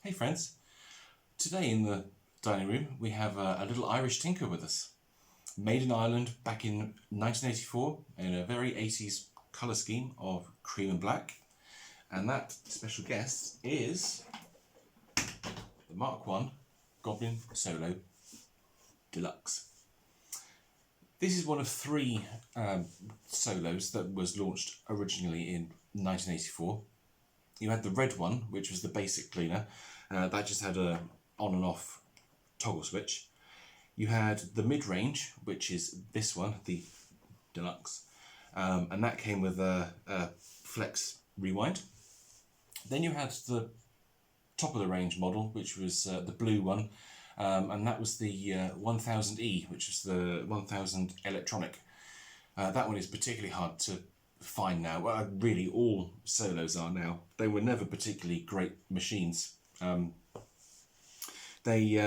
Hey friends, today in the dining room we have a little Irish tinker with us. Made in Ireland back in 1984 in a very 80s colour scheme of cream and black. And that special guest is the Mk1 Goblin Solo Deluxe. This is one of three solos that was launched originally in 1984. You had the red one, which was the basic cleaner. That just had a on and off toggle switch. You had the mid-range, which is this one, the Deluxe, and that came with a flex rewind. Then you had the top of the range model, which was the blue one, and that was the 1000E, which was the 1000 electronic. That one is particularly hard to find now. Well, really all solos are now. They were never particularly great machines. They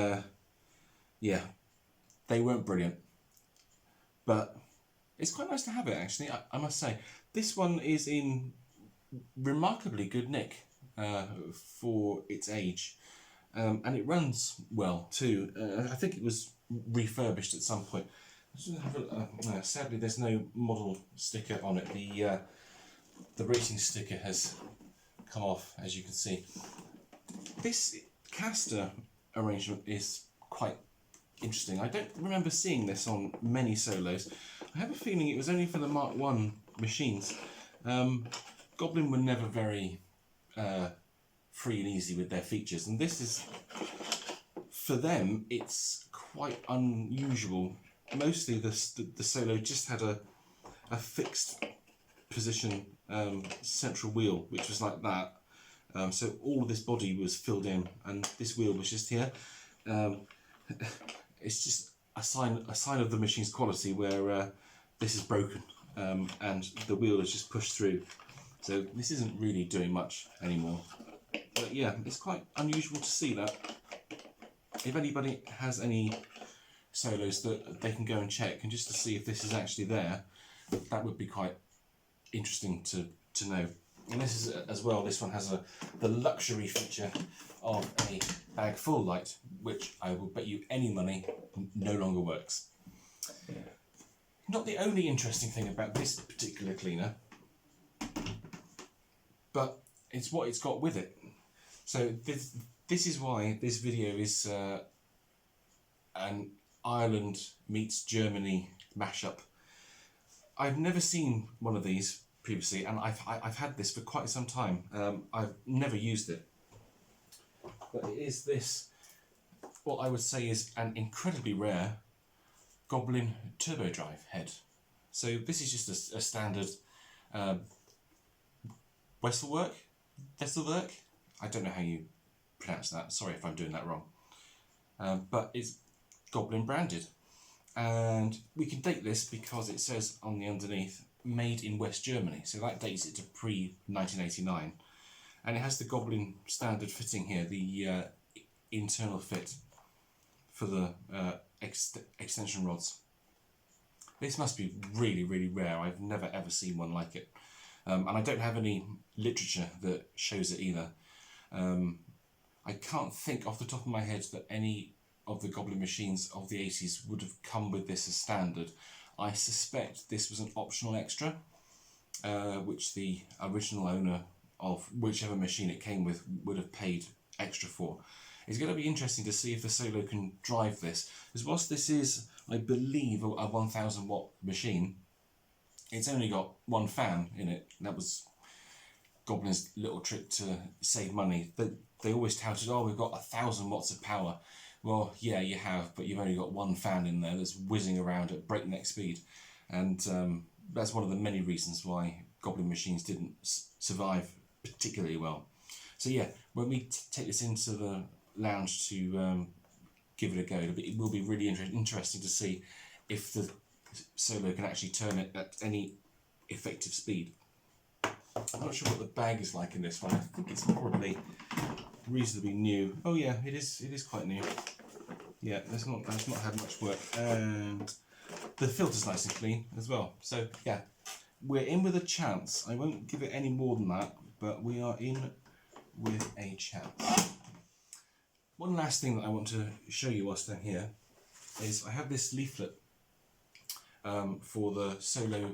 weren't brilliant, but it's quite nice to have it actually. I must say this one is in remarkably good nick for its age, and it runs well too. I think it was refurbished at some point. Sadly, there's no model sticker on it. The racing sticker has come off, as you can see. This caster arrangement is quite interesting. I don't remember seeing this on many solos. I have a feeling it was only for the Mark 1 machines. Goblin were never very free and easy with their features, and this is, for them, it's quite unusual. Mostly the Solo just had a fixed position central wheel, which was like that. So all of this body was filled in, and this wheel was just here. It's just a sign of the machine's quality, where this is broken and the wheel is just pushed through. So this isn't really doing much anymore. But yeah, it's quite unusual to see that. If anybody has any solos that they can go and check, and just to see if this is actually there, that would be quite interesting to know. And this is as well, this one has the luxury feature of a bag full light, which I will bet you any money no longer works. Not the only interesting thing about this particular cleaner, but it's what it's got with it. So this is why this video is an Ireland meets Germany mashup. I've never seen one of these previously, and I've had this for quite some time. I've never used it, but it is this, what I would say is an incredibly rare Goblin Turbo Drive head. So this is just a standard Wesselwerk. I don't know how you pronounce that. Sorry if I'm doing that wrong. But it's Goblin branded, and we can date this because it says on the underneath made in West Germany, so that dates it to pre-1989, and it has the Goblin standard fitting here, the internal fit for the extension rods. This must be really, really rare. I've never ever seen one like it, and I don't have any literature that shows it either. I can't think off the top of my head that any of the Goblin machines of the 80s would have come with this as standard. I suspect this was an optional extra, which the original owner of whichever machine it came with would have paid extra for. It's going to be interesting to see if the Solo can drive this, because whilst this is, I believe, a 1000 watt machine, it's only got one fan in it. That was Goblin's little trick to save money. They always touted, oh, we've got 1000 watts of power. Well, yeah, you have, but you've only got one fan in there that's whizzing around at breakneck speed. And that's one of the many reasons why Goblin machines didn't survive particularly well. So yeah, when we take this into the lounge to give it a go, it will be really interesting to see if the Solo can actually turn it at any effective speed. I'm not sure what the bag is like in this one. I think it's probably reasonably new. Oh yeah, it is quite new. Yeah, that's not had much work, and the filter's nice and clean as well. So yeah, we're in with a chance. I won't give it any more than that, but we are in with a chance. One last thing that I want to show you whilst I'm here is I have this leaflet for the Solo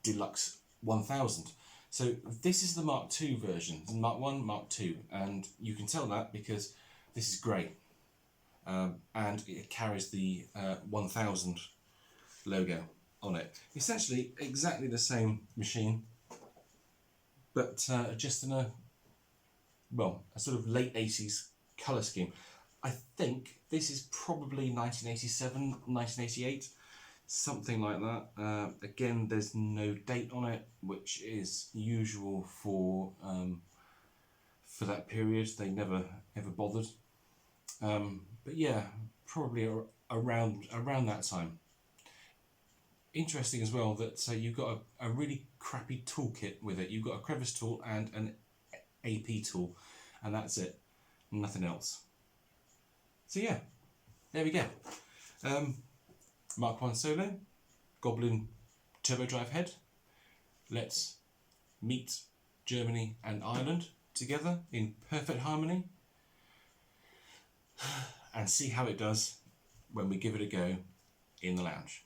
Deluxe 1000. So this is the Mark II version, Mark 1, Mark II, and you can tell that because this is grey, and it carries the 1000 logo on it. Essentially exactly the same machine, but just in a sort of late 80s colour scheme. I think this is probably 1987, 1988, something like that. Again, there's no date on it, which is usual for that period. They never ever bothered. But yeah, probably around that time. Interesting as well that you've got a really crappy toolkit with it. You've got a crevice tool and an AP tool, and that's it, nothing else. So yeah, there we go. Mark 1 Solo, Goblin Turbo Drive head. Let's meet Germany and Ireland together in perfect harmony and see how it does when we give it a go in the lounge.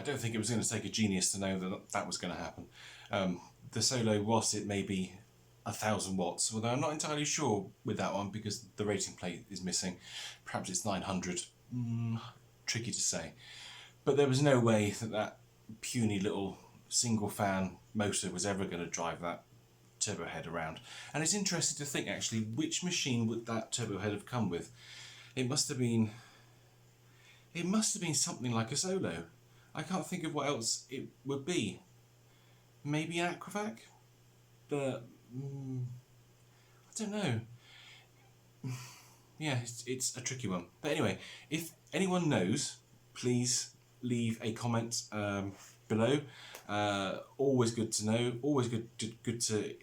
don't think it was going to take a genius to know that that was going to happen. The Solo, whilst it may be 1,000 watts, although I'm not entirely sure with that one because the rating plate is missing. Perhaps it's 900. Tricky to say. But there was no way that that puny little single fan motor was ever going to drive that turbo head around. And it's interesting to think actually which machine would that turbo head have come with. It must have been something like a Solo. I can't think of what else it would be. Maybe an Aquavac? But I don't know. Yeah, it's a tricky one. But anyway, if anyone knows, please leave a comment below. Always good to know. Always good to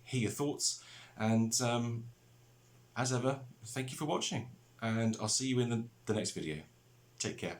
hear your thoughts. And as ever, thank you for watching. And I'll see you in the next video. Take care.